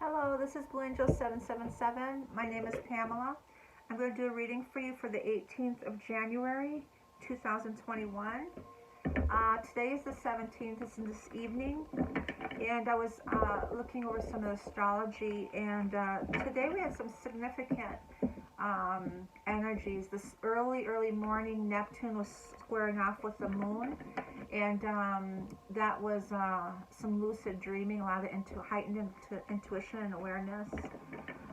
Hello, this is Blue Angel 777. My name is Pamela. I'm going to do a reading for you for the 18th of January 2021. Today is the 17th. It's in this evening, and I was looking over some of the astrology, and today we had some significant energies. This early morning, Neptune was squaring off with the moon, and that was some lucid dreaming, a lot of heightened intuition and awareness.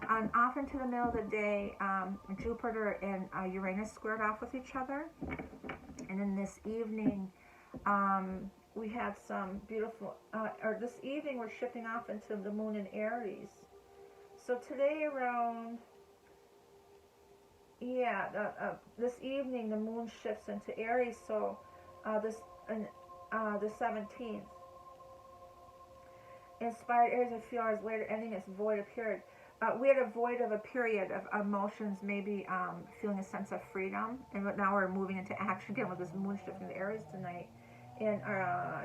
And off into the middle of the day, Jupiter and Uranus squared off with each other. And then this evening, we have some beautiful, or this evening we're shifting off into the moon in Aries. So today around, this evening the moon shifts into Aries, so the 17th. Inspired Aries, a few hours later, ending its void of period. We had a void of a period of emotions, maybe feeling a sense of freedom, and now we're moving into action again with this moon shift into Aries tonight. And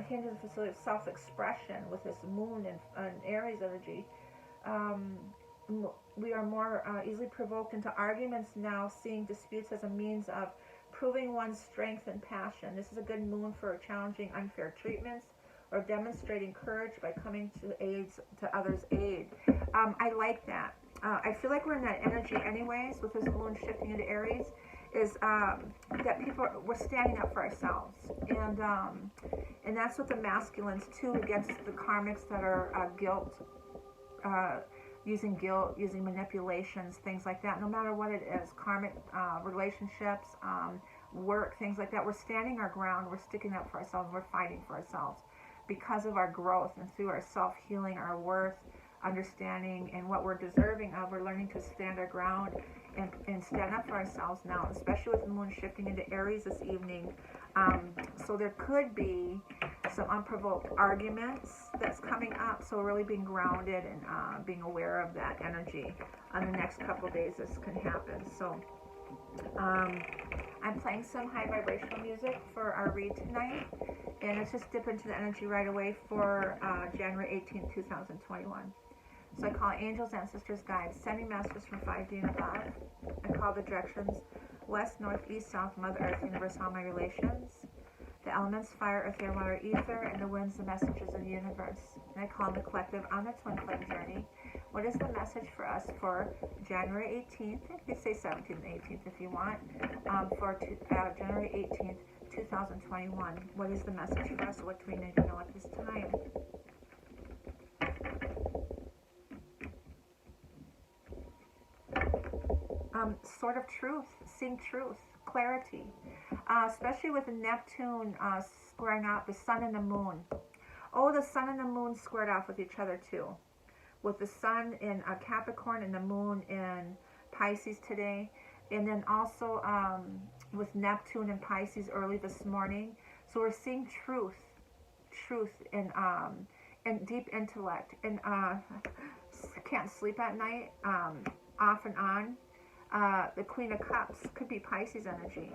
hinges the facility of self-expression with this moon and Aries energy. We are more easily provoked into arguments now, seeing disputes as a means of proving one's strength and passion. This is a good moon for challenging unfair treatments or demonstrating courage by coming to others' aid. I like that. I feel like we're in that energy anyways with this moon shifting into Aries, is that we're standing up for ourselves. And that's what the masculines too, against the karmics that are using guilt, using manipulations, things like that. No matter what it is, karmic relationships, work, things like that. We're standing our ground. We're sticking up for ourselves. We're fighting for ourselves because of our growth and through our self-healing, our worth, understanding, and what we're deserving of. We're learning to stand our ground and stand up for ourselves now, especially with the moon shifting into Aries this evening. So there could be some unprovoked arguments that's coming up, so really being grounded and being aware of that energy. On the next couple of days this can happen. So I'm playing some high vibrational music for our read tonight, and let's just dip into the energy right away for January 18th, 2021. So I call angels, ancestors, guides, sending masters from 5D and above. I call the directions west, north, east, south, Mother Earth, universe, all my relations. The elements, fire, earth, air, water, ether, and the winds, the messengers of the universe. And I call the collective on the twin flame journey. What is the message for us for January 18th? You could say 17th and 18th if you want. For January 18th, 2021. What is the message for us? What do we need to know at this time? Sort of truth, seeing truth, clarity, especially with Neptune squaring off the sun and the moon. Oh, the sun and the moon squared off with each other too, with the sun in Capricorn and the moon in Pisces today, and then also with Neptune and Pisces early this morning. So we're seeing truth and deep intellect, and can't sleep at night, off and on. The Queen of Cups could be Pisces energy.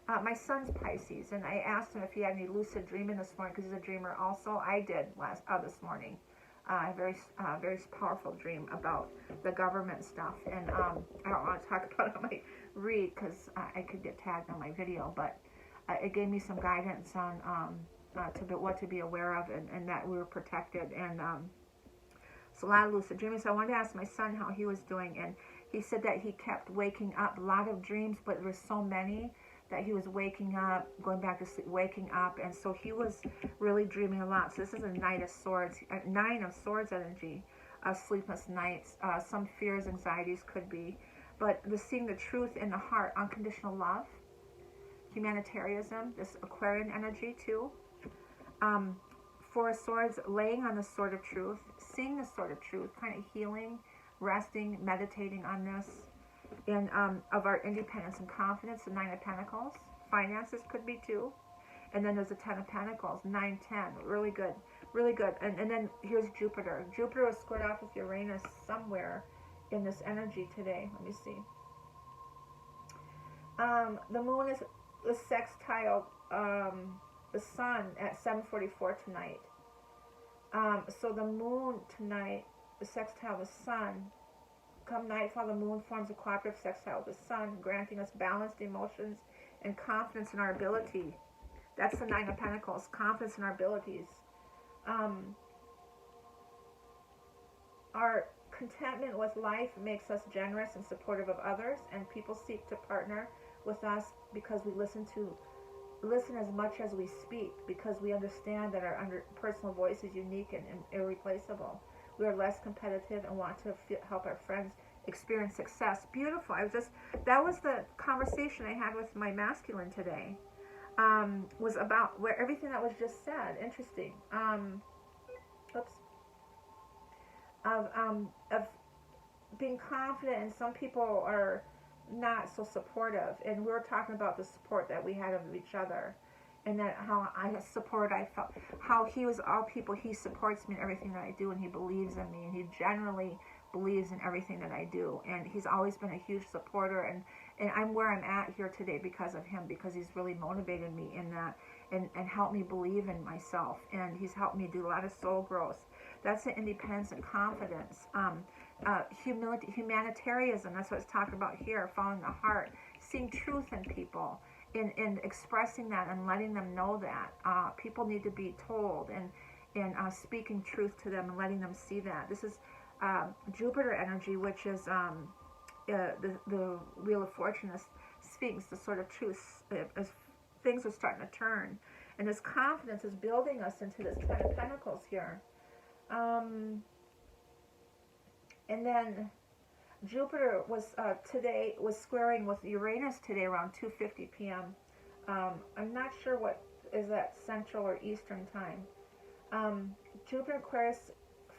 My son's Pisces, and I asked him if he had any lucid dreaming this morning because he's a dreamer also. I did this morning. A very powerful dream about the government stuff, and I don't want to talk about it on my read because I could get tagged on my video, but it gave me some guidance on what to be aware of, and that we were protected, and so a lot of lucid dreaming. So I wanted to ask my son how he was doing, and he said that he kept waking up, a lot of dreams, but there were so many that he was waking up, going back to sleep, waking up, and so he was really dreaming a lot. So this is a Knight of Swords, 9 of Swords energy, sleepless nights, some fears, anxieties could be, but seeing the truth in the heart, unconditional love, humanitarianism, this Aquarian energy too. 4 of Swords, laying on the sword of truth, seeing the sword of truth, kind of healing, resting, meditating on this, and of our independence and confidence. The 9 of Pentacles, finances could be too, and then there's the 10 of Pentacles, 9, 10, really good, really good. And then here's Jupiter. Jupiter was squared off with Uranus somewhere in this energy today. Let me see. The moon is sextile the sun at 7:44 tonight. So the moon tonight sextile the sun. Come nightfall, the moon forms a cooperative sextile with the sun, granting us balanced emotions and confidence in our ability. That's the Nine of Pentacles, confidence in our abilities. Our contentment with life makes us generous and supportive of others, and people seek to partner with us because we listen as much as we speak, because we understand that our personal voice is unique and irreplaceable. We are less competitive and want to help our friends experience success. Beautiful. That was the conversation I had with my masculine today. Was about where everything that was just said. Interesting. Of being confident, and some people are not so supportive, and we were talking about the support that we had of each other, and that how I felt, how he was all people, he supports me in everything that I do, and he believes in me, and he generally believes in everything that I do, and he's always been a huge supporter, and I'm where I'm at here today because of him, because he's really motivated me in that, and helped me believe in myself, and he's helped me do a lot of soul growth. That's the independence and confidence. Humility, humanitarianism, that's what it's talking about here, following the heart, seeing truth in people, and expressing that and letting them know that. People need to be told, and speaking truth to them and letting them see that. This is Jupiter energy, which is the Wheel of Fortune, speaks the sort of truth as things are starting to turn. And this confidence is building us into this Ten of Pentacles here. And then Jupiter was squaring with Uranus today around 2:50 p.m. I'm not sure what is that, Central or Eastern time. Jupiter Aquarius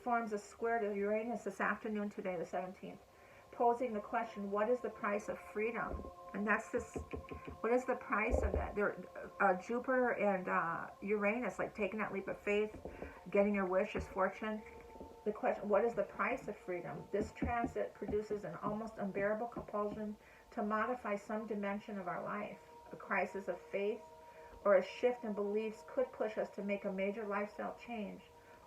forms a square to Uranus this afternoon today, the 17th, posing the question, what is the price of freedom? And that's this, what is the price of that? Jupiter and Uranus, like taking that leap of faith, getting your wish is fortune. The question, what is the price of freedom? This transit produces an almost unbearable compulsion to modify some dimension of our life. A crisis of faith or a shift in beliefs could push us to make a major lifestyle change,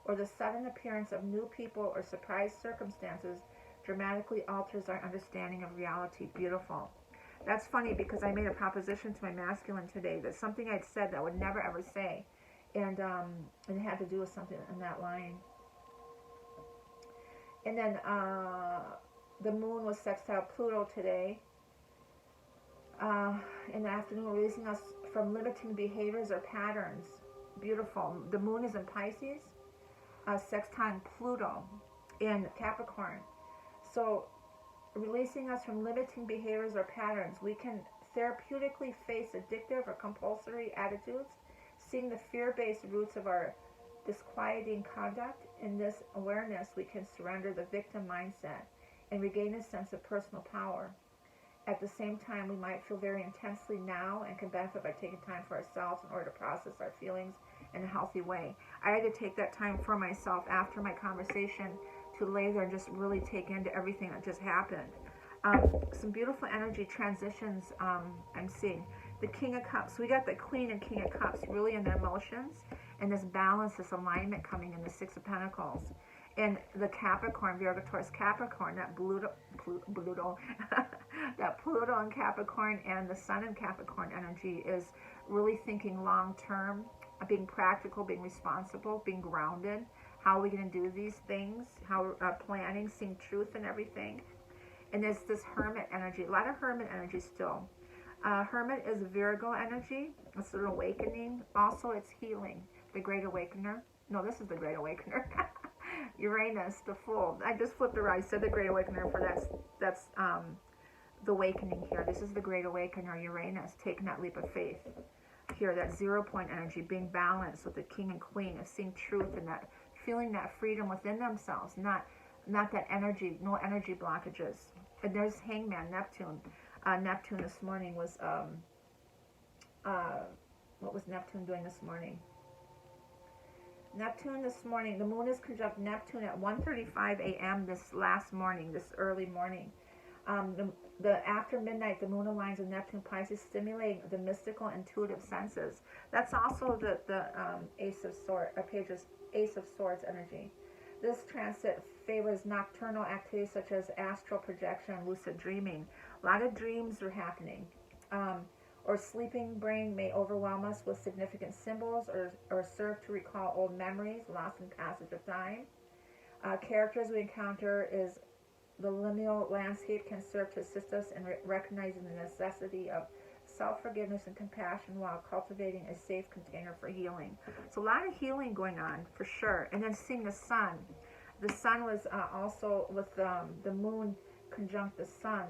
or the sudden appearance of new people or surprise circumstances dramatically alters our understanding of reality. Beautiful. That's funny because I made a proposition to my masculine today that something I'd said that I would never ever say, and it had to do with something in that line. And then the moon was sextile Pluto today in the afternoon, releasing us from limiting behaviors or patterns. Beautiful. The moon is in Pisces, sextile Pluto in Capricorn. So releasing us from limiting behaviors or patterns, we can therapeutically face addictive or compulsory attitudes, seeing the fear-based roots of our disquieting conduct. In this awareness, we can surrender the victim mindset and regain a sense of personal power. At the same time, we might feel very intensely now and can benefit by taking time for ourselves in order to process our feelings in a healthy way. I had to take that time for myself after my conversation to lay there and just really take into everything that just happened. Some beautiful energy transitions I'm seeing. The King of Cups. We got the Queen and King of Cups really in their emotions, and this balance, this alignment coming in the Six of Pentacles. And the Capricorn, Virgo, Taurus, Capricorn, that Pluto and Capricorn, and the Sun in Capricorn energy is really thinking long term, being practical, being responsible, being grounded. How are we going to do these things? How planning, seeing truth in everything. And there's this Hermit energy, a lot of Hermit energy still. Hermit is Virgo energy. It's an awakening. Also, it's healing. The Great Awakener. No, this is the Great Awakener. Uranus, the Fool. I just flipped around. I said the Great Awakener for that's the awakening here. This is the Great Awakener, Uranus, taking that leap of faith. Here, that 0 point energy, being balanced with the King and Queen, of seeing truth and that, feeling that freedom within themselves, not that energy, no energy blockages. And there's Hangman, Neptune. Neptune this morning was, what was Neptune doing this morning? Neptune this morning, the moon is conjunct Neptune at 1:35 a.m. this last morning, this early morning. The after midnight, the moon aligns with Neptune Pisces, stimulating the mystical, intuitive senses. That's also the Ace of Swords energy. This transit favors nocturnal activities such as astral projection and lucid dreaming. A lot of dreams are happening. Or sleeping brain may overwhelm us with significant symbols or serve to recall old memories lost in passage of time. Characters we encounter is the liminal landscape can serve to assist us in recognizing the necessity of self-forgiveness and compassion while cultivating a safe container for healing. So a lot of healing going on for sure. And then seeing the sun. The sun was also with the moon conjunct the sun.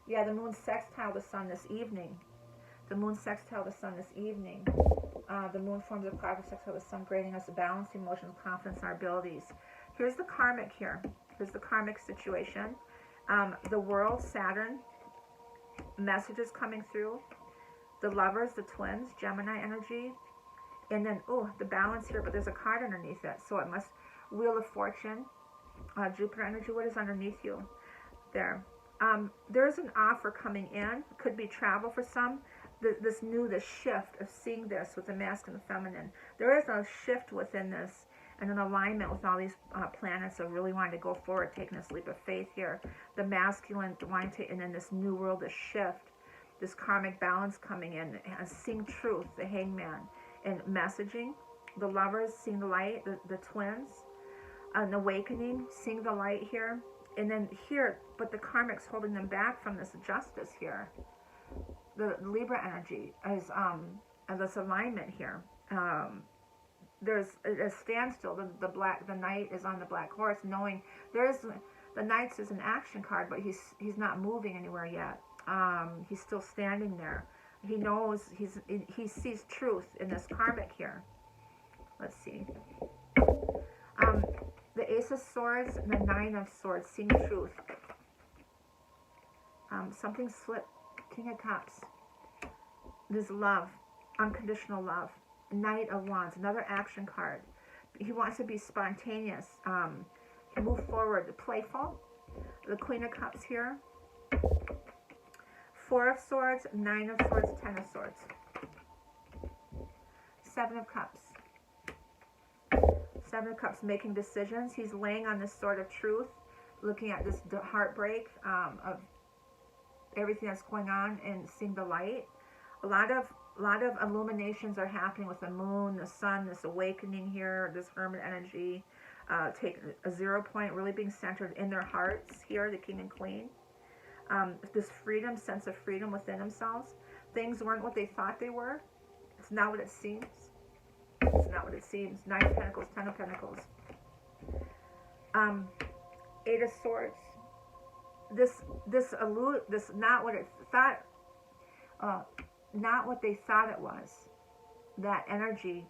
Yeah, the moon sextile the sun this evening. The moon sextile the sun this evening. The moon forms a cloud sextile the sun, granting us a balanced emotional confidence in our abilities. Here's the karmic here. Here's the karmic situation. The world, Saturn, messages coming through. The lovers, the twins, Gemini energy. And then, oh, the balance here, but there's a card underneath it. So it must, Wheel of Fortune, Jupiter energy. What is underneath you? There. There's an offer coming in. Could be travel for some. This shift of seeing this with the masculine and the feminine. There is a shift within this and an alignment with all these planets of really wanting to go forward, taking this leap of faith here. The masculine wanting to, and then this new world, this shift, this karmic balance coming in, and seeing truth, the hangman, and messaging. The lovers, seeing the light, the twins, an awakening, seeing the light here. And then here, but the karmic's holding them back from this justice here. The Libra energy is this alignment here. There's a standstill. The knight is on the black horse, knowing the knight is an action card, but he's not moving anywhere yet. He's still standing there. He knows he sees truth in this karmic here. Let's see. The Ace of Swords and the Nine of Swords, seeing truth. Something slipped. King of Cups. There's love, unconditional love. Knight of Wands, another action card. He wants to be spontaneous. Move forward, playful. The Queen of Cups here. Four of Swords, Nine of Swords, Ten of Swords. Seven of Cups. Seven of Cups, making decisions. He's laying on this sword of truth, looking at this heartbreak of everything that's going on and seeing the light. A lot of illuminations are happening with the moon, the sun, this awakening here, this hermit energy. Take a 0 point, really being centered in their hearts here, the king and queen. This freedom, sense of freedom within themselves. Things weren't what they thought they were. It's not what it seems. It's not what it seems. Nine of Pentacles, Ten of Pentacles. Eight of Swords. This not what it thought, not what they thought it was. That energy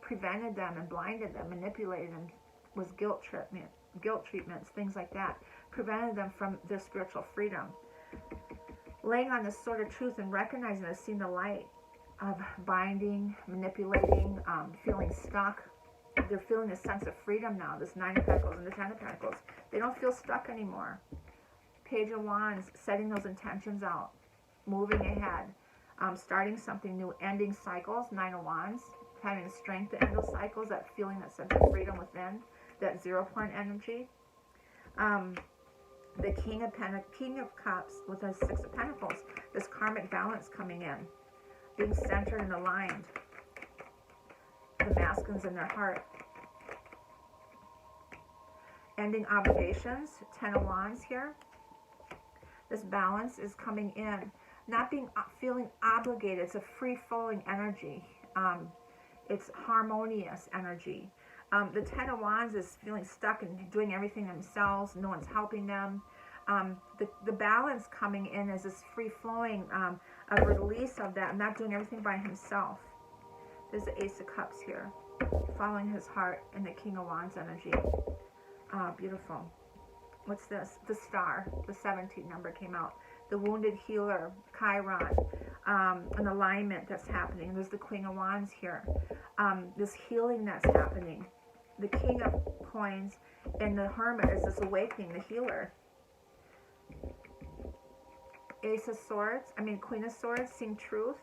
prevented them and blinded them, manipulated them, was guilt treatments, things like that, prevented them from their spiritual freedom. Laying on this sword of truth and recognizing this, seeing the light of binding, manipulating, feeling stuck. They're feeling a sense of freedom now, this Nine of Pentacles and the Ten of Pentacles. They don't feel stuck anymore. Page of Wands, setting those intentions out, moving ahead, starting something new, ending cycles, Nine of Wands, having the strength to end those cycles, that feeling, that sense of freedom within, that 0 point energy. The King of Cups with a Six of Pentacles, this karmic balance coming in, being centered and aligned. The masculines in their heart. Ending obligations, Ten of Wands here. This balance is coming in. Not feeling obligated. It's a free-flowing energy. It's harmonious energy. The Ten of Wands is feeling stuck and doing everything themselves. No one's helping them. The balance coming in is this free-flowing, a release of that, not doing everything by himself. There's the Ace of Cups here, following his heart, and the King of Wands energy. Beautiful. What's this? The Star, the 17 number came out. The Wounded Healer, Chiron, an alignment that's happening. There's the Queen of Wands here. This healing that's happening. The King of Coins and the Hermit is this awakening, the healer. Queen of Swords, seeing truth.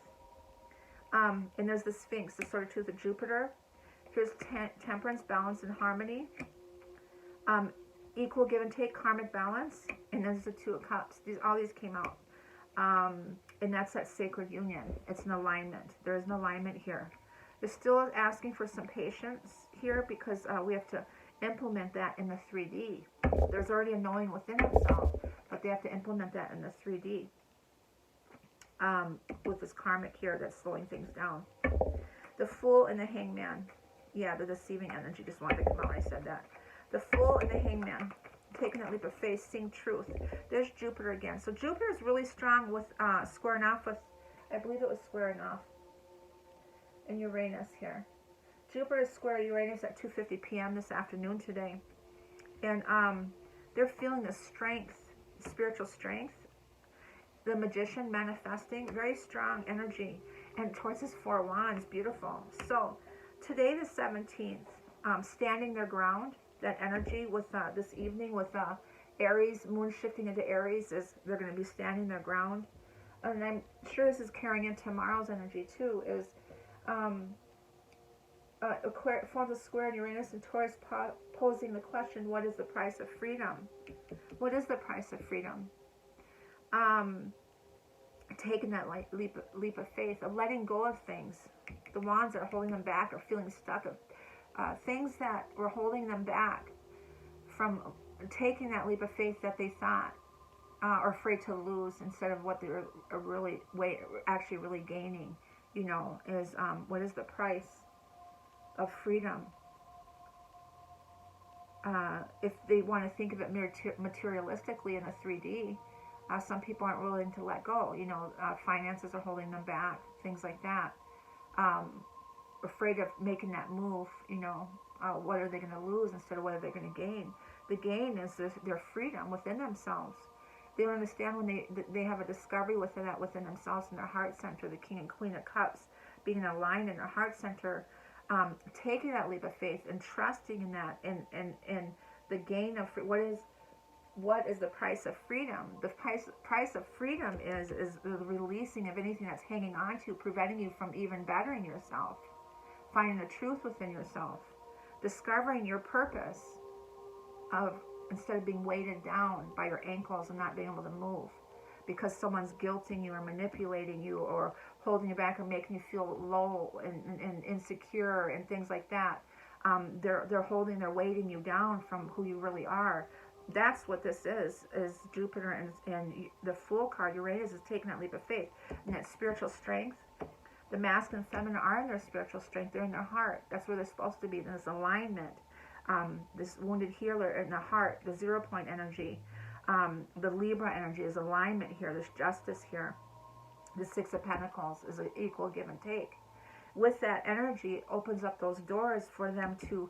And there's the Sphinx, the sword of truth of Jupiter. Here's temperance, balance, and harmony. Equal give and take, karmic balance. And there's the Two of Cups. All these came out. And that's that sacred union. It's an alignment. There is an alignment here. They're still asking for some patience here because we have to implement that in the 3D. There's already a knowing within themselves, but they have to implement that in the 3D. With this karmic here that's slowing things down. The Fool and the Hangman. Yeah, the deceiving energy just wanted to come out when I said that. The Fool and the Hangman. Taking that leap of faith, seeing truth. There's Jupiter again. So Jupiter is really strong with squaring off with, I believe it was squaring off in Uranus here. Jupiter is square Uranus at 2:50 p.m. this afternoon today. And they're feeling the strength, spiritual strength. The Magician manifesting, very strong energy. And towards his 4 wands, beautiful. So today the 17th, standing their ground, that energy with this evening with Aries, moon shifting into Aries, is they're going to be standing their ground. And I'm sure this is carrying into tomorrow's energy too, is forms a square in Uranus and Taurus posing the question, what is the price of freedom? What is the price of freedom? Taking that leap of faith, of letting go of things. The wands that are holding them back or feeling stuck, of things that were holding them back from taking that leap of faith that they thought are afraid to lose instead of what they're actually really gaining, you know, is what is the price of freedom? If they want to think of it materialistically in the 3D, some people aren't willing to let go. You know, finances are holding them back, things like that. Afraid of making that move, you know, what are they going to lose instead of what are they going to gain? The gain is their freedom within themselves. They don't understand when they have a discovery within themselves in their heart center, the King and Queen of Cups, being aligned in their heart center, taking that leap of faith and trusting in that, and the gain of what is the price of freedom? The price of freedom is the releasing of anything that's hanging on to, preventing you from even bettering yourself, finding the truth within yourself, discovering your purpose of, instead of being weighted down by your ankles and not being able to move because someone's guilting you or manipulating you or holding you back or making you feel low and insecure and things like that. They're weighting you down from who you really are. That's what this is Jupiter and the Fool card, Uranus, is taking that leap of faith. And that spiritual strength, the masculine and feminine are in their spiritual strength. They're in their heart. That's where they're supposed to be. In this alignment. This wounded healer in the heart, the 0 point energy. The Libra energy is alignment here. There's justice here. The 6 of Pentacles is an equal give and take. With that energy, it opens up those doors for them to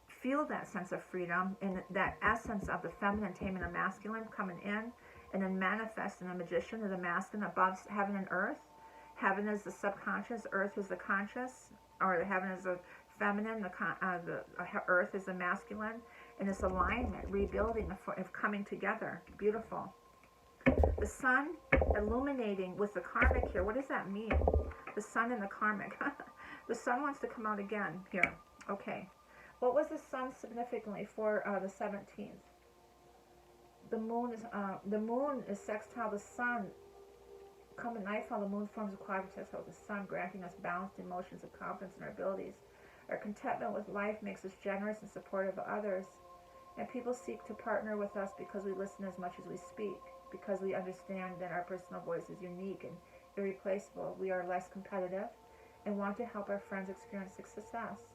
feel that sense of freedom and that essence of the feminine taming the masculine coming in, and then manifesting the Magician or the masculine above heaven and earth. Heaven is the subconscious, earth is the conscious, or the heaven is the feminine, the earth is the masculine, and this alignment, rebuilding, of coming together. Beautiful. The sun illuminating with the karmic here. What does that mean? The sun and the karmic. The sun wants to come out again here. Okay. What was the sun significantly for the 17th? The moon is sextile the sun. Come at nightfall, the moon forms a quadriceps with the sun, granting us balanced emotions of confidence in our abilities. Our contentment with life makes us generous and supportive of others. And people seek to partner with us because we listen as much as we speak, because we understand that our personal voice is unique and irreplaceable. We are less competitive and want to help our friends experience success.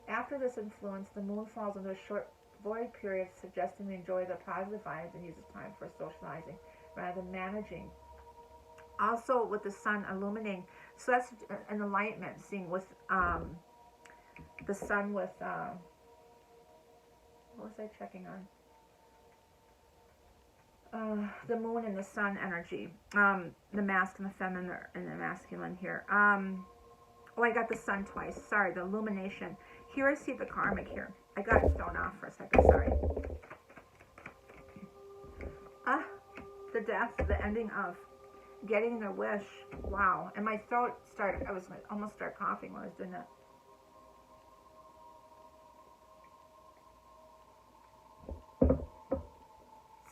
After this influence, the moon falls into a short void period, suggesting we enjoy the positive vibes and use this time for socializing rather than managing. Also, with the sun illuminating, so that's an enlightenment, seeing with the sun with, what was I checking on? The moon and the sun energy, the masculine, the feminine, and the masculine here. Oh, I got the sun twice. Sorry, the illumination. Here I see the karmic here. I got it thrown off for a second. Sorry. The death, the ending of. getting their wish. Wow. And my throat started, I was like, almost start coughing when I was doing that.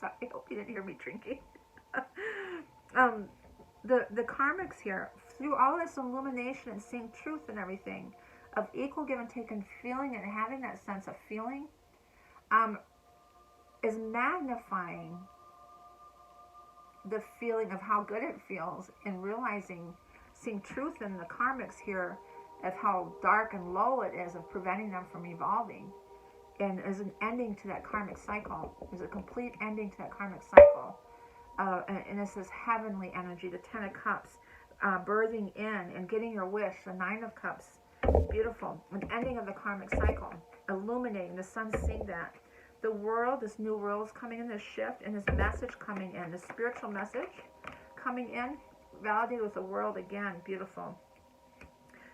Sorry, I hope you didn't hear me drinking. The karmics here, through all this illumination and seeing truth and everything, of equal give and take and feeling and having that sense of feeling, is magnifying the feeling of how good it feels, and realizing, seeing truth in the karmics here of how dark and low it is, of preventing them from evolving. And as an ending to that karmic cycle, there's a complete ending to that karmic cycle. And it says heavenly energy, the 10 of Cups, birthing in and getting your wish, the 9 of Cups, beautiful, an ending of the karmic cycle, illuminating, the sun's seeing that. The world, this new world is coming in, this shift, and this message coming in, this spiritual message coming in, validated with the world again, beautiful.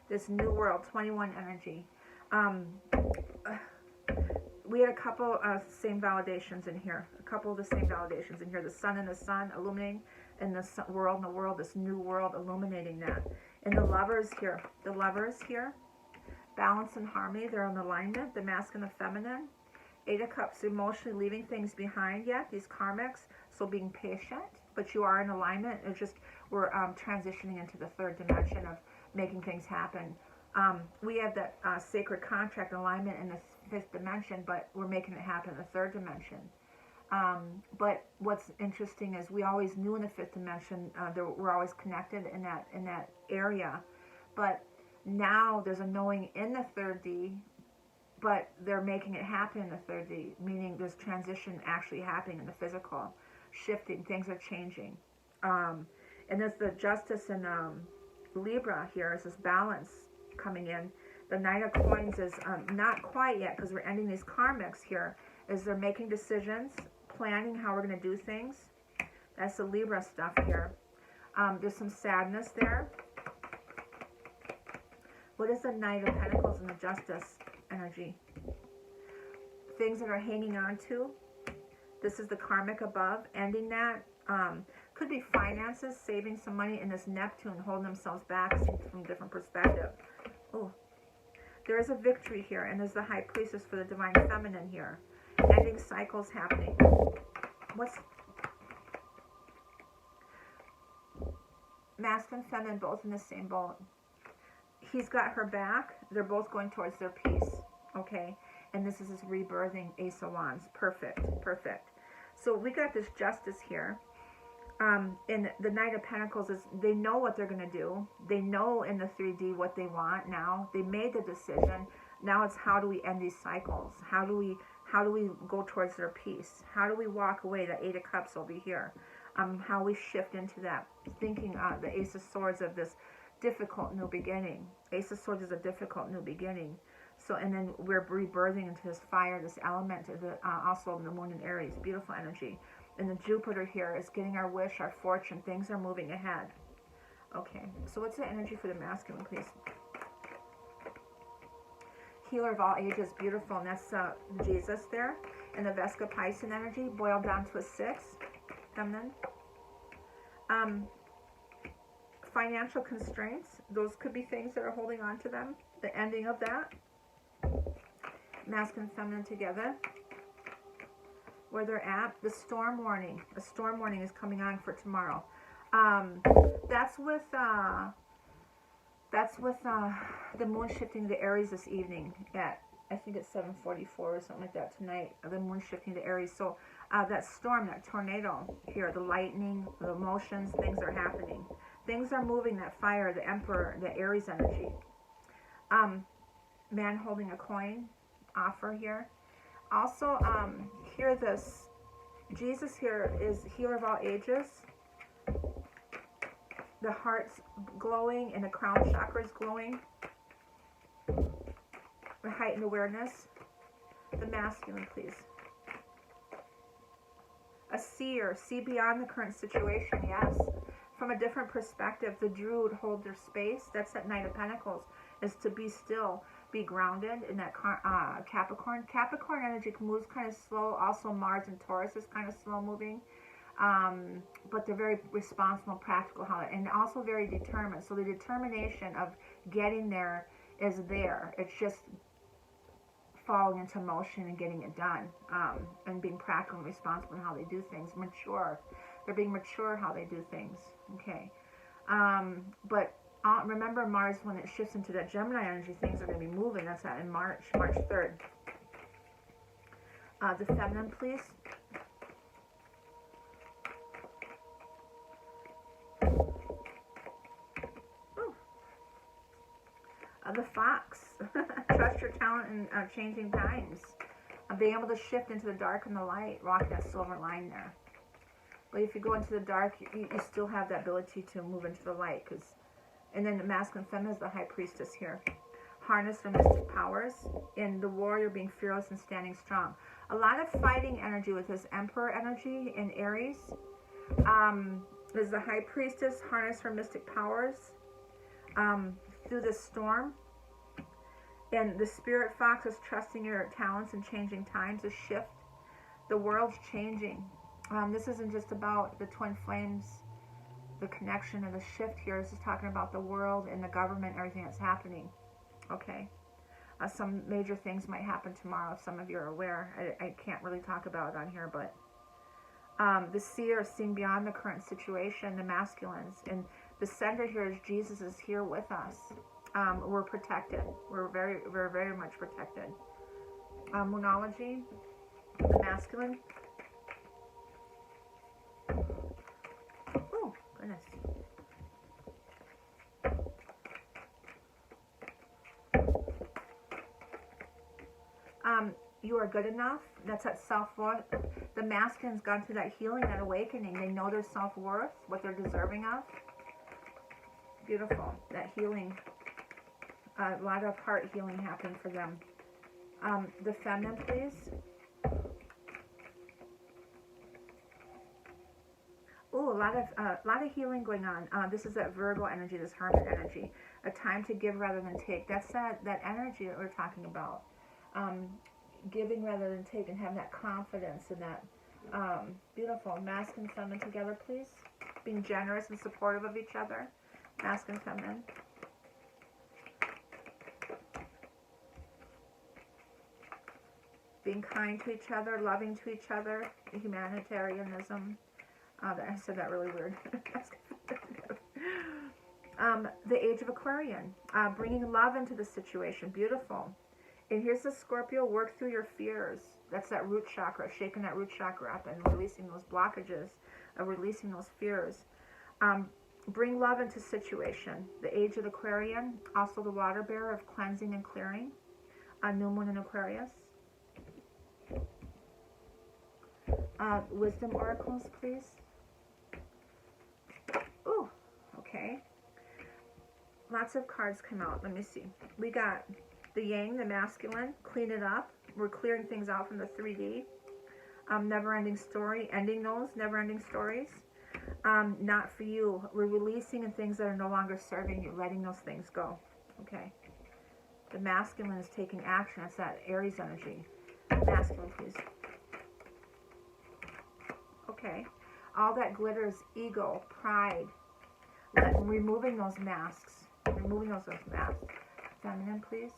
This new world, 21 energy. We had a couple of same validations in here. A couple of the same validations in here. The sun and the sun illuminating, and the world and the world, this new world illuminating that. And the lovers here. The lovers here. Balance and harmony. They're in alignment. The masculine and the feminine. 8 of Cups, emotionally leaving things behind yet. These karmics. So being patient. But you are in alignment. It's just we're transitioning into the 3rd dimension of making things happen. We have that sacred contract alignment in the 5th dimension, but we're making it happen in the 3rd dimension. But what's interesting is we always knew in the 5th dimension we're always connected in that area, but now there's a knowing in the 3rd D, but they're making it happen in the 3rd D, meaning there's transition actually happening in the physical, shifting, things are changing. And there's the justice in Libra here is this balance coming in. The 9 of Coins is not quite yet, because we're ending these karmics here, is they're making decisions, planning how we're going to do things. That's the Libra stuff here. There's some sadness there. What is the Knight of Pentacles and the Justice energy? Things that are hanging on to. This is the karmic above, ending that. Could be finances, saving some money, in this Neptune, holding themselves back, seeing from a different perspective. Oh, there is a victory here, and there's the High Priestess for the Divine Feminine here. Ending cycles happening. What's masculine, feminine, both in the same boat. He's got her back. They're both going towards their peace. Okay, and this is his rebirthing, Ace of Wands. Perfect, perfect. So we got this justice here. And the Knight of Pentacles is, they know what they're going to do. They know in the 3D what they want now. They made the decision. Now it's how do we end these cycles? How do we go towards their peace? How do we walk away? The 8 of Cups will be here. How we shift into that. Thinking the Ace of Swords of this difficult new beginning. Ace of Swords is a difficult new beginning. So, and then we're rebirthing into this fire, this element, also in the Moon in Aries. Beautiful energy. And the Jupiter here is getting our wish, our fortune. Things are moving ahead. Okay, so what's the energy for the masculine, please? Healer of all ages, beautiful. And that's Jesus there. And the Vesca Piscean energy, boiled down to a 6. Feminine. Financial constraints. Those could be things that are holding on to them. The ending of that. Masculine and feminine together. Where they're at, the storm warning. A storm warning is coming on for tomorrow. That's with the moon shifting to Aries this evening at, I think it's 7:44 or something like that tonight. The moon shifting to Aries. So that storm, that tornado here, the lightning, the emotions, things are happening. Things are moving. That fire, the Emperor, the Aries energy. Man holding a coin, offer here. Also, here this Jesus here is healer of all ages. The heart's glowing and the crown chakra is glowing. The heightened awareness. The masculine, please. A seer, see beyond the current situation, yes. From a different perspective, the Druid hold their space. That's that Knight of Pentacles, is to be still. Be grounded in that Capricorn. Capricorn energy moves kind of slow. Also Mars and Taurus is kind of slow moving. but they're very responsible, practical, and also very determined. So the determination of getting there is there. It's just falling into motion and getting it done, and being practical and responsible in how they do things. Mature. They're being mature how they do things. Okay. But remember Mars, when it shifts into that Gemini energy, things are going to be moving. That's that in March 3rd. The feminine, please. The fox. Trust your talent in changing times. Being able to shift into the dark and the light, walking that silver line there. But if you go into the dark, you still have that ability to move into the light. And then the masculine feminine is the high priestess here. Harness the mystic powers. In the warrior, being fearless and standing strong. A lot of fighting energy with this emperor energy in Aries. There's the high priestess, harness her mystic powers through this storm. And the spirit fox is trusting your talents and changing times, a shift. The world's changing. This isn't just about the twin flames, the connection and the shift here. This is talking about the world and the government, everything that's happening. Okay. Some major things might happen tomorrow, if some of you are aware. I can't really talk about it on here, but the seer is seeing beyond the current situation, the masculines. And the center here is Jesus is here with us. We're protected. We're very much protected. Moonology, the masculine. Oh, goodness. You are good enough. That's that self-worth. The masculine's gone through that healing, that awakening. They know their self-worth, what they're deserving of. Beautiful. That healing. A lot of heart healing happened for them. The feminine, please. Oh, a lot of healing going on. This is that Virgo energy, this Hermit energy. A time to give rather than take. That's that energy that we're talking about. Giving rather than take, and having that confidence and that beautiful masculine and feminine together, please. Being generous and supportive of each other. Masculine and feminine. Being kind to each other, loving to each other, humanitarianism. I said that really weird. The age of Aquarian. Bringing love into the situation. Beautiful. And here's the Scorpio, work through your fears. That's that root chakra, shaking that root chakra up and releasing those blockages, releasing those fears. Bring love into situation. The age of Aquarian, also the water bearer of cleansing and clearing. New moon in Aquarius. Wisdom oracles, please. Ooh, okay. Lots of cards come out. Let me see. We got the yang, the masculine, clean it up. We're clearing things out from the 3D. Never-ending story, ending those never-ending stories. Not for you. We're releasing in things that are no longer serving you, letting those things go. Okay. The masculine is taking action. That's that Aries energy. Masculine, please. Okay. All that glitters, ego, pride. Removing those masks. Removing those masks. Feminine, please.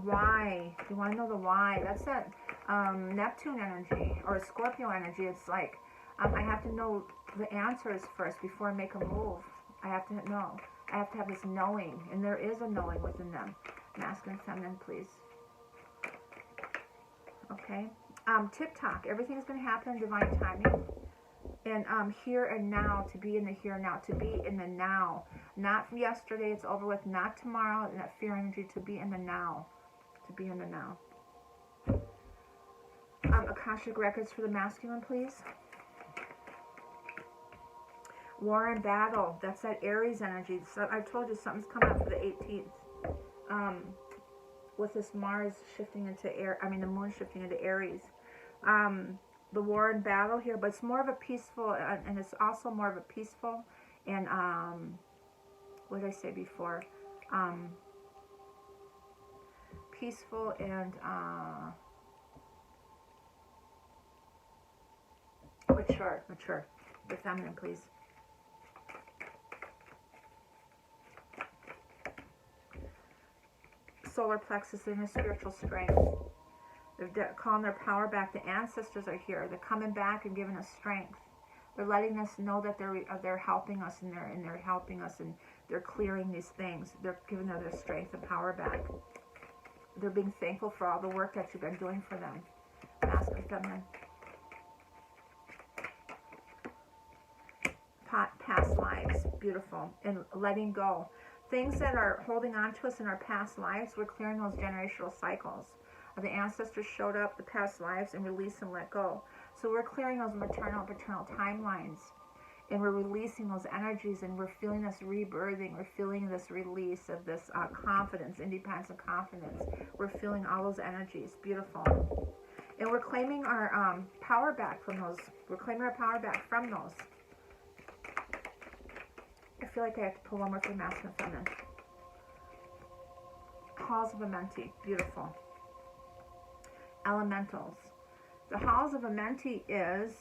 Why? You want to know the why? That's that Neptune energy or Scorpio energy. It's like I have to know the answers first before I make a move. I have to know. I have to have this knowing, and there is a knowing within them. Masculine, feminine, please. Okay. TikTok. Everything's going to happen in divine timing. And here and now, to be in the here and now, to be in the now. Not yesterday, it's over with, not tomorrow, and that fear energy, to be in the now. To be in the now. Akashic records for the masculine, please. War and battle, that's that Aries energy. So I told you something's coming up for the 18th. With this Mars shifting into the moon shifting into Aries. The war and battle here, but it's more of a peaceful, and it's also more of a peaceful, and what did I say before? peaceful and mature. Mature. The feminine, please. Solar plexus in a spiritual strength. They're calling their power back. The ancestors are here. They're coming back and giving us strength. They're letting us know that they're helping us, and they're helping us, and they're clearing these things. They're giving them their strength and power back. They're being thankful for all the work that you've been doing for them. Masculine, feminine. Past lives, beautiful, and letting go. Things that are holding on to us in our past lives, we're clearing those generational cycles. The ancestors showed up, the past lives, and release and let go. So we're clearing those maternal and paternal timelines, and we're releasing those energies, and we're feeling this rebirthing. We're feeling this release of this confidence, independence and confidence. We're feeling all those energies. Beautiful. And we're claiming our power back from those. We're claiming our power back from those. I feel like I have to pull one more for masculine and feminine. Halls of Amenti. Beautiful. Elementals. The Halls of Amenti is,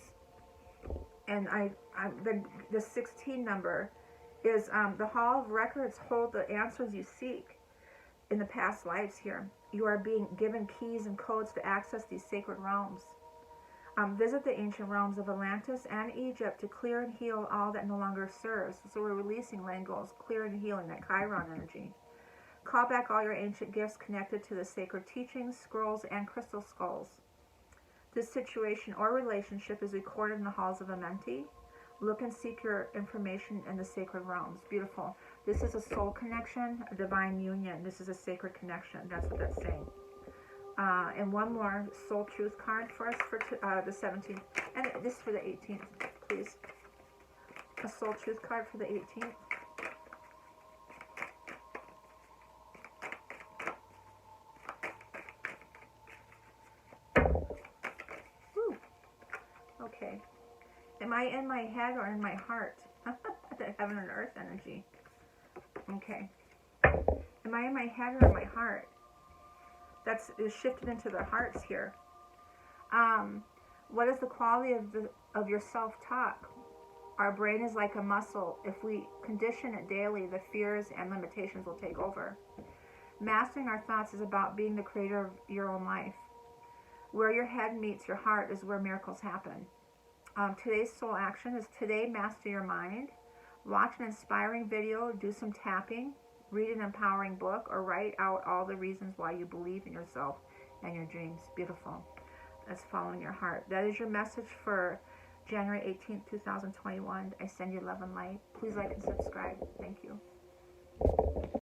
and the 16 number is the Hall of Records hold the answers you seek in the past lives here. You are being given keys and codes to access these sacred realms. Visit the ancient realms of Atlantis and Egypt to clear and heal all that no longer serves. So we're releasing, letting go, clearing and healing, that Chiron energy. Call back all your ancient gifts connected to the sacred teachings, scrolls, and crystal skulls. This situation or relationship is recorded in the Halls of Amenti. Look and seek your information in the sacred realms. Beautiful. This is a soul connection, a divine union. This is a sacred connection. That's what that's saying. And one more soul truth card for us for the 17th. And this for the 18th, please. A soul truth card for the 18th. Whew. Okay. Am I in my head or in my heart? The heaven and earth energy. Okay. Am I in my head or in my heart? That's is shifted into their hearts here. What is the quality of your self-talk? Our brain is like a muscle. If we condition it daily, the fears and limitations will take over. Mastering our thoughts is about being the creator of your own life. Where your head meets your heart is where miracles happen. Today's soul action is today master your mind. Watch an inspiring video, do some tapping, read an empowering book, or write out all the reasons why you believe in yourself and your dreams. Beautiful. That's following your heart. That is your message for January 18th, 2021. I send you love and light. Please like and subscribe. Thank you.